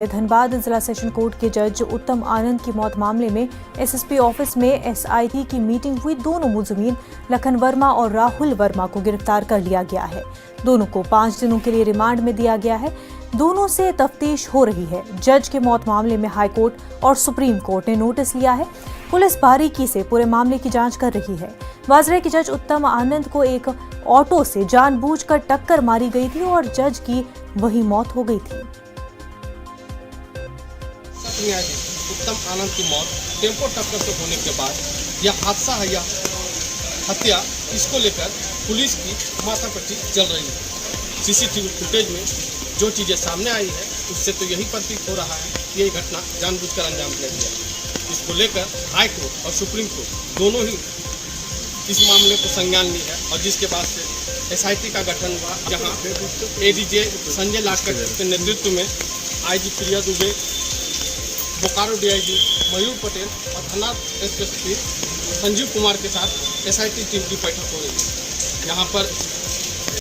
धनबाद जिला session court के जज उत्तम आनंद की मौत मामले में एसएसपी ऑफिस में एसआईटी की मीटिंग हुई। दोनों मुलजिमीन लखन वर्मा और राहुल वर्मा को गिरफ्तार कर लिया गया है। दोनों को 5 दिनों के लिए रिमांड में दिया गया है। दोनों से तफ्तीश हो रही है। जज के मौत मामले में हाईकोर्ट और सुप्रीम कोर्ट ने नोटिस लिया है। पुलिस बारीकी से पूरे मामले की जांच कर रही है। वाजरा की जज उत्तम आनंद को एक ऑटो से जानबूझकर टक्कर मारी गई थी और जज की वही मौत हो गई थी। उत्तम आनंद की मौत टेम्पो टक्कर से होने के बाद यह हादसा है या हत्या, इसको लेकर पुलिस की माथापच्ची चल रही है। सीसीटीवी फुटेज में जो चीज़ें सामने आई है उससे तो यही प्रतीत हो रहा है कि यह घटना जानबूझकर अंजाम दिया गया। इसको लेकर हाई कोर्ट और सुप्रीम कोर्ट दोनों ही इस मामले को संज्ञान ली है और जिसके बाद से एसआईटी का गठन हुआ, जहाँ एडीजे संजय लाकर के नेतृत्व में आईजी प्रिया दुबे, बोकारो डीआईजी मयूर पटेल और थाना एसएसपी संजीव कुमार के साथ एसआईटी टीम की बैठक हो रही है। यहाँ पर